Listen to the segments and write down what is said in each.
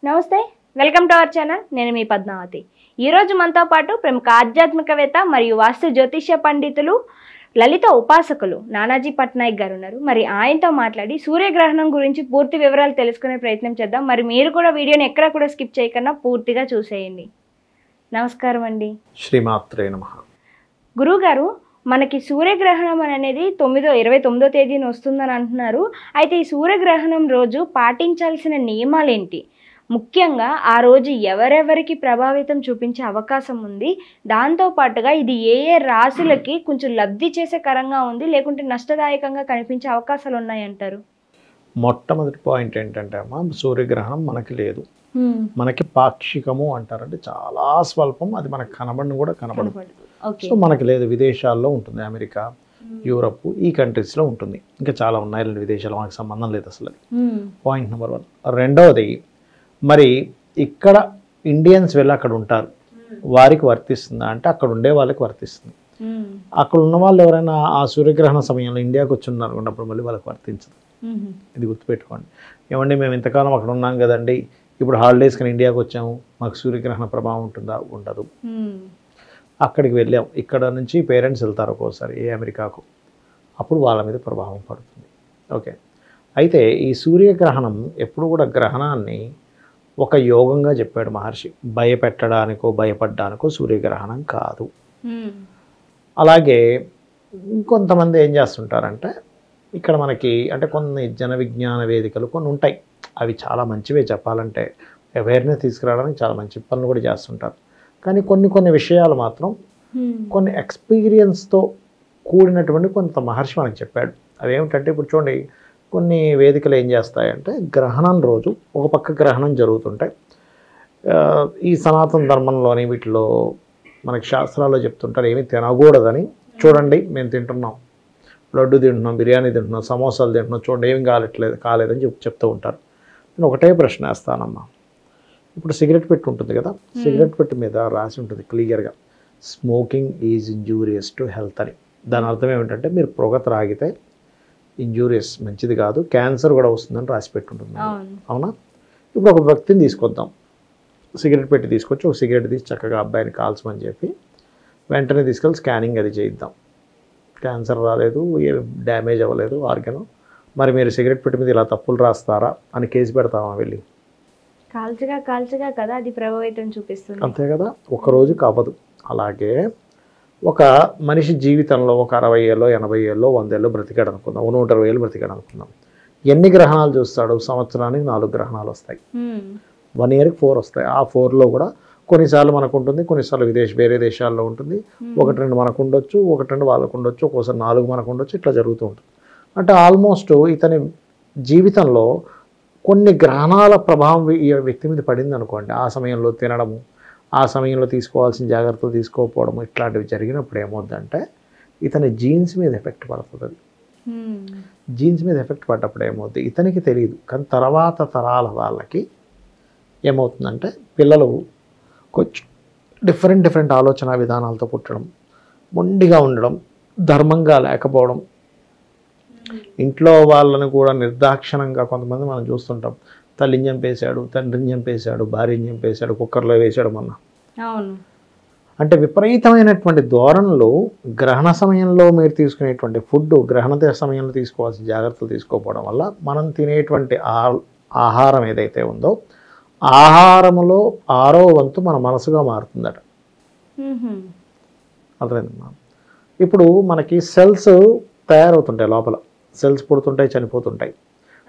నమస్తే, welcome to our channel. నేను మీ పద్మావతి. ఈరోజు మనతో పాటు ప్రముఖ ఆధ్యాత్మికవేత్త మరియు వాస్తు జ్యోతిష్య పండితులు, లలిత ఉపాసకులు నానాజీ పట్నాయక్ గారు ఉన్నారు. మరి ఆయనతో మాట్లాడి సూర్యగ్రహణం గురించి పూర్తి వివరాలు తెలుసుకునే ప్రయత్నం చేద్దాం. మరి మీరు కూడా వీడియోని ఎక్కడ కూడా స్కిప్ చేయకుండా పూర్తిగా చూసేయండి. నమస్కారం అండి. శ్రీమాత్రే నమః. గురువుగారు, మనకి సూర్యగ్రహణం అనేది 29వ తేదీన వస్తుందని అంటున్నారు. అయితే ఈ సూర్యగ్రహణం రోజు పాటించాల్సిన నియమాలు ఏంటి? ముఖ్యంగా ఆ రోజు ఎవరెవరికి ప్రభావితం చూపించే అవకాశం ఉంది, దాంతోపాటుగా ఇది ఏ ఏ రాశులకి కొంచెం లబ్ధి చేసే కరంగా ఉంది, లేకుంటే నష్టదాయకంగా కనిపించే అవకాశాలు ఉన్నాయంటారు? మొట్టమొదటి పాయింట్ ఏంటంటే అమ్మా, సూర్యగ్రహణం మనకి లేదు, మనకి పాక్షికము అంటారు. అంటే చాలా స్వల్పం, అది మనకు కనబడిన కూడా కనబడదు. సో మనకి లేదు, విదేశాల్లో ఉంటుంది, అమెరికా, యూరప్, ఈ కంట్రీస్లో ఉంటుంది. ఇంకా చాలా ఉన్నాయి రెండు విదేశాలు, మనకు సంబంధం లేదు అసలు. Point number 1. రెండవది, మరి ఇక్కడ ఇండియన్స్ వెళ్ళి అక్కడ ఉంటారు, వారికి వర్తిస్తుందా అంటే అక్కడ ఉండే వాళ్ళకి వర్తిస్తుంది. అక్కడ ఉన్న వాళ్ళు ఎవరైనా ఆ సూర్యగ్రహణ సమయంలో ఇండియాకి వచ్చి ఉన్నారు అన్నప్పుడు మళ్ళీ వాళ్ళకి వర్తించదు. ఇది గుర్తుపెట్టుకోండి. ఏమండి, మేము ఇంతకాలం అక్కడ ఉన్నాం కదండి, ఇప్పుడు హాలిడేస్ కానీ ఇండియాకి వచ్చాము, మాకు సూర్యగ్రహణ ప్రభావం ఉంటుందా? ఉండదు. అక్కడికి వెళ్ళాం, ఇక్కడ నుంచి పేరెంట్స్ వెళ్తారు ఒక్కోసారి ఏ అమెరికాకు, అప్పుడు వాళ్ళ మీద ప్రభావం పడుతుంది. ఓకే. అయితే ఈ సూర్యగ్రహణం ఎప్పుడు కూడా గ్రహణాన్ని ఒక యోగంగా చెప్పాడు మహర్షి. భయపెట్టడానికో భయపడ్డానికో సూర్యగ్రహణం కాదు. అలాగే ఇంకొంతమంది ఏం చేస్తుంటారంటే, ఇక్కడ మనకి అంటే కొన్ని జన విజ్ఞాన వేదికలు కొన్ని ఉంటాయి, అవి చాలా మంచివే, చెప్పాలంటే అవేర్నెస్ తీసుకురావడానికి చాలా మంచి పనులు కూడా చేస్తుంటారు. కానీ కొన్ని విషయాలు మాత్రం కొన్ని ఎక్స్పీరియన్స్తో కూడినటువంటి కొంత మహర్షి మనకి చెప్పాడు. అవేమిటంటే, ఇప్పుడు చూడండి, కొన్ని వేదికలు ఏం చేస్తాయంటే, గ్రహణం రోజు ఒక పక్క గ్రహణం జరుగుతుంటాయి. ఈ సనాతన ధర్మంలోని వీటిలో మనకి శాస్త్రాల్లో చెప్తుంటారు ఏమీ తినకూడదని. చూడండి, మేము తింటున్నాం, లడ్డు తింటున్నాం, బిర్యానీ తింటున్నాం, సమోసాలు తింటున్నాం, చూడండి ఏం కాలేదని చెప్తూ ఉంటారు. నేను ఒకటే ప్రశ్న వేస్తానమ్మా. ఇప్పుడు సిగరెట్ పెట్టి ఉంటుంది కదా, సిగరెట్ పెట్టి మీద రాసి ఉంటుంది క్లియర్గా, smoking is injurious to health అని. దాని అర్థం ఏమిటంటే, మీరు పొగ త్రాగితే ఇంజూరియస్, మంచిది కాదు, క్యాన్సర్ కూడా వస్తుందని రాసి పెట్టుంటుంది. అవునా? ఇప్పుడు ఒక వ్యక్తిని తీసుకొద్దాం, సిగరెట్ పెట్టి తీసుకొచ్చి ఒక సిగరెట్ తీసి చక్కగా అబ్బాయిని కాల్చమని చెప్పి వెంటనే తీసుకెళ్ళి స్కానింగ్ అది చేయిద్దాం. క్యాన్సర్ రాలేదు, ఏ డ్యామేజ్ అవ్వలేదు ఆర్గన్. మరి మీరు సిగరెట్ పెట్టి మీద ఇలా తప్పులు రాస్తారా అని కేసు పెడతామా వెళ్ళి? కాల్చగా కదా అది ప్రభావితం చూపిస్తుంది. అంతే కదా, ఒక రోజుకి అవ్వదు. అలాగే ఒక మనిషి జీవితంలో ఒక 60 ఏళ్ళు, 80 ఏళ్ళు, 100 ఏళ్ళు బ్రతికాడు అనుకుందాం, 120 ఏళ్ళు బ్రతికాడు అనుకుందాం. ఎన్ని గ్రహణాలు చూస్తాడు? సంవత్సరానికి 4 గ్రహణాలు వస్తాయి, 1 ఇయర్కి 4 వస్తాయి. ఆ 4లో కూడా కొన్నిసార్లు మనకు ఉంటుంది, కొన్నిసార్లు వేరే దేశాల్లో ఉంటుంది, 1-2 మనకు ఉండొచ్చు, 1-2 వాళ్ళకు ఉండొచ్చు, ఒక్కోసారి 4 మనకు ఉండొచ్చు, ఇట్లా జరుగుతూ ఉంటుంది. అంటే ఆల్మోస్ట్ ఇతని జీవితంలో కొన్ని గ్రహణాల ప్రభావం ఈ వ్యక్తి మీద పడింది అనుకోండి. ఆ సమయంలో తినడము, ఆ సమయంలో తీసుకోవాల్సిన జాగ్రత్తలు తీసుకోకపోవడము, ఇట్లాంటివి జరిగినప్పుడు ఏమవుద్దంటే ఇతని జీన్స్ మీద ఎఫెక్ట్ పడుతుంది. అది జీన్స్ మీద ఎఫెక్ట్ పడ్డప్పుడు ఏమవుతుంది ఇతనికి తెలియదు, కానీ తర్వాత తరాల వాళ్ళకి ఏమవుతుందంటే పిల్లలు కొంచెం డిఫరెంట్ ఆలోచన విధానాలతో పుట్టడం, మొండిగా ఉండడం, ధర్మంగా లేకపోవడం, ఇంట్లో వాళ్ళని కూడా నిర్దాక్షిణంగా కొంతమంది మనం చూస్తుంటాం. తల్లిని చంపేశాడు, తండ్రిని చంపేశాడు, భార్యని చంపేశాడు, కుక్కర్లో వేశాడు మొన్న. అంటే విపరీతమైనటువంటి ధోరణులు గ్రహణ సమయంలో మీరు తీసుకునేటువంటి ఫుడ్, గ్రహణ సమయంలో తీసుకోవాల్సిన జాగ్రత్తలు తీసుకోకపోవడం వల్ల మనం తినేటువంటి ఆహారం ఏదైతే ఉందో ఆహారములో 6వ వంతు మన మనసుగా మారుతుందట. అర్థమైందమ్మా? ఇప్పుడు మనకి సెల్స్ తయారవుతుంటాయి, లోపల సెల్స్ పుడుతుంటాయి, చనిపోతుంటాయి.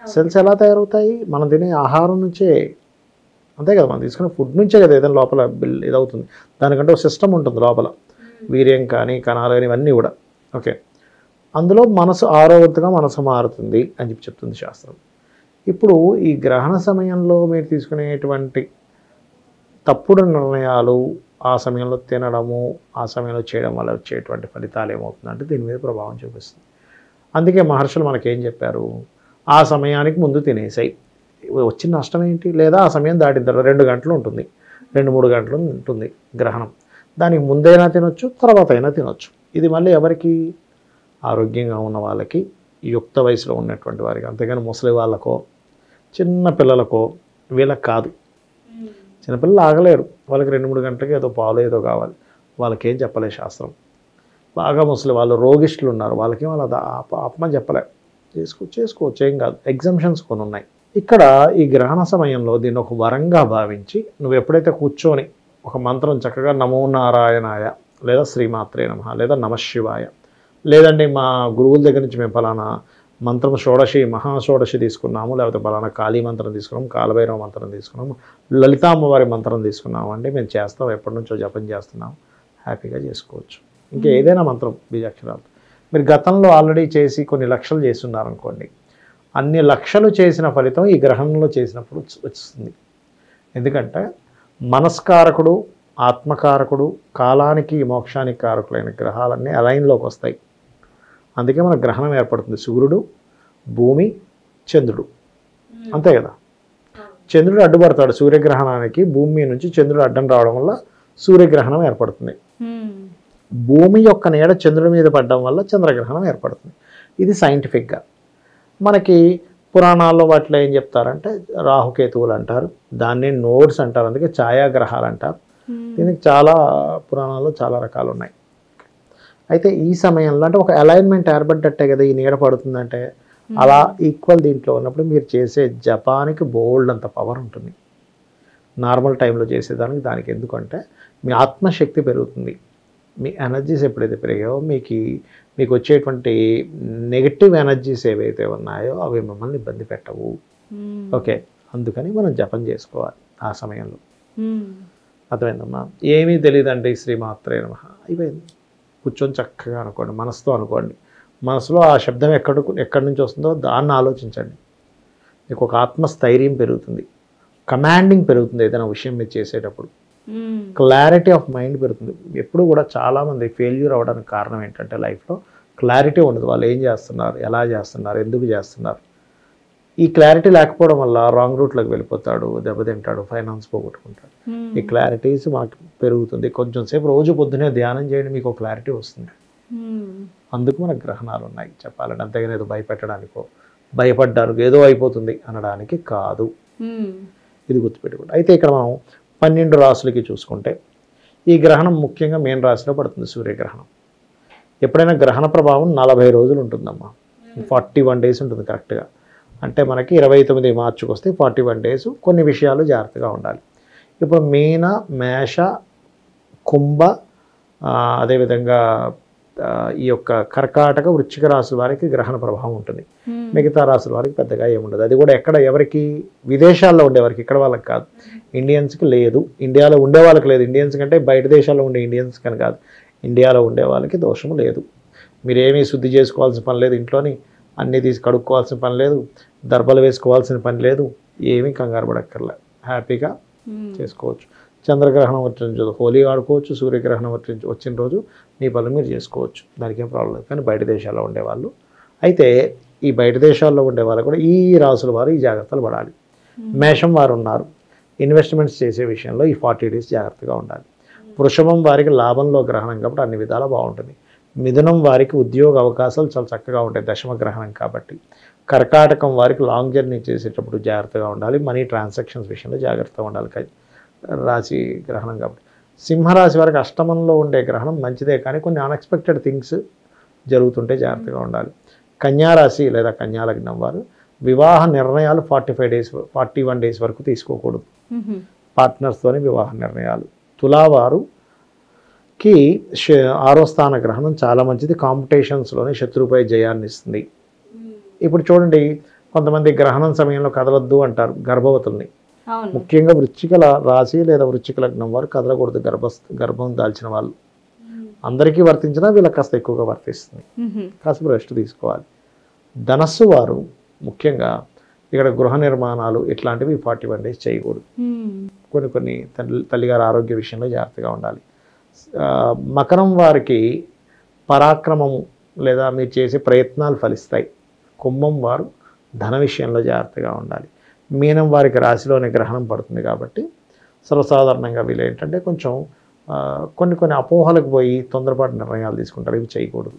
సెల్స్ ఎలా తయారవుతాయి? మనం తినే ఆహారం నుంచే, అంతే కదా, మనం తీసుకునే ఫుడ్ నుంచే కదా ఏదైనా లోపల ఇదవుతుంది. దానికంటే ఒక సిస్టమ్ ఉంటుంది లోపల, వీర్యం కానీ కణాలు కానీ ఇవన్నీ కూడా. ఓకే, అందులో మనసు 6వ వంతుగా మనసు మారుతుంది అని చెప్తుంది శాస్త్రం. ఇప్పుడు ఈ గ్రహణ సమయంలో మీరు తీసుకునేటువంటి తప్పుడు నిర్ణయాలు, ఆ సమయంలో తినడము, ఆ సమయంలో చేయడం వల్ల వచ్చేటువంటి ఫలితాలు ఏమవుతుందంటే దీని మీద ప్రభావం చూపిస్తుంది. అందుకే మహర్షులు మనకేం చెప్పారు? ఆ సమయానికి ముందు తినేసాయి, వచ్చిన నష్టం ఏంటి? లేదా ఆ సమయం దాటిన తర్వాత 2 గంటలు ఉంటుంది, 2-3 గంటలు ఉంటుంది గ్రహణం, దానికి ముందైనా తినొచ్చు, తర్వాత అయినా తినొచ్చు. ఇది మళ్ళీ ఎవరికి? ఆరోగ్యంగా ఉన్న వాళ్ళకి, యుక్త వయసులో ఉన్నటువంటి వారికి. అంతేగాని ముసలి వాళ్ళకో చిన్న పిల్లలకో వీళ్ళకి కాదు. చిన్నపిల్లలు ఆగలేరు, వాళ్ళకి 2-3 గంటలకి ఏదో పాలు ఏదో కావాలి, వాళ్ళకేం చెప్పలే శాస్త్రం. బాగా ముసలి వాళ్ళు రోగిష్ఠులు ఉన్నారు, వాళ్ళకేం వాళ్ళ ఆపమని చెప్పలే, చేసుకోవచ్చు ఏం కాదు. ఎగ్జంప్షన్స్ కొన్ని ఉన్నాయి. ఇక్కడ ఈ గ్రహణ సమయంలో దీన్ని ఒక వరంగా భావించి నువ్వు ఎప్పుడైతే కూర్చొని ఒక మంత్రం చక్కగా నమో నారాయణాయ లేదా శ్రీమాత్రే నమః లేదా నమశివాయ, లేదంటే మా గురువుల దగ్గర నుంచి మేము ఫలానా మంత్రం షోడశి మహాషోడశి తీసుకున్నాము, లేకపోతే ఫలానా కాళీ మంత్రం తీసుకున్నాము, కాలభైరవ మంత్రం తీసుకున్నాము, లలితామ్మవారి మంత్రం తీసుకున్నాము అంటే మేము చేస్తాం, ఎప్పటి నుంచో జపం చేస్తున్నాము, హ్యాపీగా చేసుకోవచ్చు. ఇంకా ఏదైనా మంత్రం బీజాక్షరాలు మీరు గతంలో ఆల్రెడీ చేసి కొన్ని లక్షలు చేస్తున్నారనుకోండి, అన్ని లక్షలు చేసిన ఫలితం ఈ గ్రహణంలో చేసినప్పుడు వస్తుంది. ఎందుకంటే మనస్కారకుడు, ఆత్మకారకుడు, కాలానికి మోక్షానికి కారకులైన గ్రహాలన్నీ అలైన్లోకి వస్తాయి. అందుకే మన గ్రహణం ఏర్పడుతుంది. సూర్యుడు, భూమి, చంద్రుడు, అంతే కదా. చంద్రుడు అడ్డుపడతాడు సూర్యగ్రహణానికి, భూమి నుంచి చంద్రుడు అడ్డం రావడం వల్ల సూర్యగ్రహణం ఏర్పడుతుంది. భూమి యొక్క నీడ చంద్రుడి మీద పడడం వల్ల చంద్రగ్రహణం ఏర్పడుతుంది. ఇది సైంటిఫిక్గా. మనకి పురాణాల్లో వాటిలో ఏం చెప్తారంటే రాహుకేతువులు అంటారు, దాన్ని నోడ్స్ అంటారు, అందుకే ఛాయాగ్రహాలు అంటారు. దీనికి చాలా పురాణాల్లో చాలా రకాలు ఉన్నాయి. అయితే ఈ సమయంలో అంటే ఒక అలైన్మెంట్ ఏర్పడ్డట్టే కదా ఈ నీడ పడుతుందంటే, అలా ఈక్వల్ దీంట్లో ఉన్నప్పుడు మీరు చేసే జపానికి బోల్డ్ అంత పవర్ ఉంటుంది. నార్మల్ టైంలో చేసేదానికి దానికి ఎందుకంటే మీ ఆత్మశక్తి పెరుగుతుంది. మీ ఎనర్జీస్ ఎప్పుడైతే పెరిగాయో మీకు వచ్చేటువంటి నెగటివ్ ఎనర్జీస్ ఏవైతే ఉన్నాయో అవి మిమ్మల్ని ఇబ్బంది పెట్టవు. ఓకే, అందుకని మనం జపం చేసుకోవాలి ఆ సమయంలో. అర్థమైందమ్మా? ఏమీ తెలియదండి శ్రీమాత్రే నమః అయిపోయింది. కూర్చొని చక్కగా అనుకోండి, మనసుతో అనుకోండి. మనసులో ఆ శబ్దం ఎక్కడి నుంచి వస్తుందో దాన్ని ఆలోచించండి. మీకు ఒక ఆత్మస్థైర్యం పెరుగుతుంది, కమాండింగ్ పెరుగుతుంది. ఏదైనా విషయం మీరు చేసేటప్పుడు క్లారిటీ ఆఫ్ మైండ్ పెరుగుతుంది. ఎప్పుడు కూడా చాలామంది ఫెయిల్యూర్ అవ్వడానికి కారణం ఏంటంటే లైఫ్లో క్లారిటీ ఉండదు. వాళ్ళు ఏం చేస్తున్నారు, ఎలా చేస్తున్నారు, ఎందుకు చేస్తున్నారు. ఈ క్లారిటీ లేకపోవడం వల్ల రాంగ్ రూట్లోకి వెళ్ళిపోతాడు, దెబ్బతింటాడు, ఫైనాన్స్ పోగొట్టుకుంటాడు. ఈ క్లారిటీస్ మనకు పెరుగుతుంది. కొంచెం సేపు రోజు పొద్దునే ధ్యానం చేయండి, మీకు క్లారిటీ వస్తుంది. అందుకు మనకు గ్రహణాలు ఉన్నాయి చెప్పాలంటే, అంతేగాని ఏదో భయపెట్టడానికో భయపడ్డారు ఏదో అయిపోతుంది అనడానికి కాదు. ఇది గుర్తుపెట్టుకోండి. అయితే ఇక్కడ మనం 12 రాశులకి చూసుకుంటే ఈ గ్రహణం ముఖ్యంగా మేన్ రాశిలో పడుతుంది. సూర్యగ్రహణం ఎప్పుడైనా గ్రహణ ప్రభావం 40 రోజులు ఉంటుందమ్మా. 41 డేస్ ఉంటుంది కరెక్ట్గా. అంటే మనకి 29 మార్చికి వస్తే 41 డేస్. కొన్ని విషయాలు జాగ్రత్తగా ఉండాలి. ఇప్పుడు మీన, మేష, కుంభ, అదేవిధంగా ఈ యొక్క కర్కాటక, వృశ్చిక రాశుల వారికి గ్రహణ ప్రభావం ఉంటుంది. మిగతా రాశుల వారికి పెద్దగా ఏముండదు. అది కూడా ఎక్కడ ఎవరికి, విదేశాల్లో ఉండేవారికి, ఇక్కడ వాళ్ళకి కాదు. ఇండియన్స్కి లేదు, ఇండియాలో ఉండే వాళ్ళకి లేదు. ఇండియన్స్ కంటే బయట దేశాల్లో ఉండే ఇండియన్స్ కానీ కాదు, ఇండియాలో ఉండే వాళ్ళకి దోషం లేదు. మీరేమీ శుద్ధి చేసుకోవాల్సిన పని లేదు, ఇంట్లోని అన్నీ తీసి కడుక్కోవాల్సిన పని లేదు, దర్బలు వేసుకోవాల్సిన పని లేదు, ఏమీ కంగారు పడక్కర్లే, హ్యాపీగా చేసుకోవచ్చు. చంద్రగ్రహణం వచ్చిన రోజు హోలీ ఆడుకోవచ్చు, సూర్యగ్రహణం వచ్చిన రోజు మీ పనులు మీరు చేసుకోవచ్చు, దానికి ఏం ప్రాబ్లం లేదు. కానీ బయట దేశాల్లో ఉండేవాళ్ళు, అయితే ఈ బయట దేశాల్లో ఉండే వాళ్ళు కూడా ఈ రాసుల వారు ఈ జాగ్రత్తలు పడాలి. మేషం వారు ఉన్నారు, ఇన్వెస్ట్మెంట్స్ చేసే విషయంలో ఈ 40 డేస్ జాగ్రత్తగా ఉండాలి. వృషభం వారికి లాభంలో గ్రహణం కాబట్టి అన్ని విధాలా బాగుంటుంది. మిథునం వారికి ఉద్యోగ అవకాశాలు చాలా చక్కగా ఉంటాయి, దశమ గ్రహణం కాబట్టి. కర్కాటకం వారికి లాంగ్ జర్నీ చేసేటప్పుడు జాగ్రత్తగా ఉండాలి, మనీ ట్రాన్సాక్షన్స్ విషయంలో జాగ్రత్తగా ఉండాలి, రాశి గ్రహణం కాబట్టి. సింహరాశి వారికి అష్టమంలో ఉండే గ్రహణం మంచిదే, కానీ కొన్ని అన్ఎక్స్పెక్టెడ్ థింగ్స్ జరుగుతుంటే జాగ్రత్తగా ఉండాలి. కన్యారాశి లేదా కన్యాలగ్నం వారు వివాహ నిర్ణయాలు 41 డేస్ వరకు తీసుకోకూడదు, పార్ట్నర్స్తోనే వివాహ నిర్ణయాలు. తులావారుకి 6వ స్థాన గ్రహణం చాలా మంచిది, కాంపిటీషన్స్లోనే శత్రువుపై జయాన్ని ఇస్తుంది. ఇప్పుడు చూడండి, కొంతమంది గ్రహణం సమయంలో కదలొద్దు అంటారు గర్భవతుల్ని. ముఖ్యంగా వృశ్చిక రాశి లేదా వృశ్చిక లగ్నం వారు కదలకూడదు, గర్భం దాల్చిన వాళ్ళు. అందరికీ వర్తించినా వీళ్ళకి కాస్త ఎక్కువగా వర్తిస్తుంది, కాస్త రెస్ట్ తీసుకోవాలి. ధనస్సు వారు ముఖ్యంగా ఇక్కడ గృహ నిర్మాణాలు ఇట్లాంటివి 41 డేస్ చేయకూడదు. కొన్ని తల్లిగారి ఆరోగ్య విషయంలో జాగ్రత్తగా ఉండాలి. మకరం వారికి పరాక్రమము లేదా మీరు చేసే ప్రయత్నాలు ఫలిస్తాయి. కుంభం వారు ధన విషయంలో జాగ్రత్తగా ఉండాలి. మీనం వారికి రాశిలోనే గ్రహణం పడుతుంది కాబట్టి సర్వసాధారణంగా వీళ్ళు ఏంటంటే కొంచెం కొన్ని అపోహలకు పోయి తొందరపాటు నిర్ణయాలు తీసుకుంటారు, ఇవి చేయకూడదు.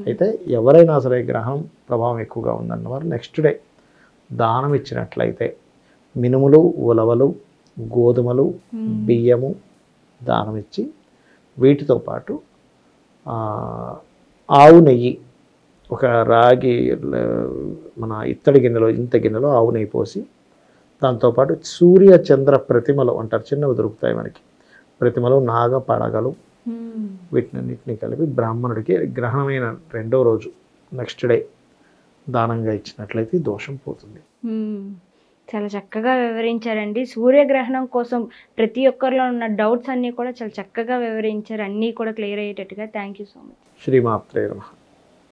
అయితే ఎవరైనా సరే గ్రహణం ప్రభావం ఎక్కువగా ఉందన్నవారు నెక్స్ట్ డే దానం ఇచ్చినట్లయితే మినుములు, ఉలవలు, గోధుమలు, బియ్యము దానం ఇచ్చి, వీటితో పాటు ఆవు నెయ్యి, ఒక రాగి మన ఇత్తడి గిన్నెలో, ఇంత గిన్నెలో ఆవు నెయ్యి పోసి, దాంతోపాటు సూర్య చంద్ర ప్రతిమలు అంటారు, చిన్నవి దొరుకుతాయి మనకి, ప్రతిమలు, నాగ పడగలు, వీటినన్నిటిని కలిపి బ్రాహ్మణుడికి గ్రహణమైన 2వ రోజు నెక్స్ట్ డే దానంగా ఇచ్చినట్లయితే దోషం పోతుంది. చాలా చక్కగా వివరించారండి. సూర్యగ్రహణం కోసం ప్రతి ఒక్కరిలో ఉన్న డౌట్స్ అన్నీ కూడా చాలా చక్కగా వివరించారు. అన్నీ కూడా క్లియర్ అయ్యేటట్టుగా. Thank you so much. శ్రీమాత్రే నమః.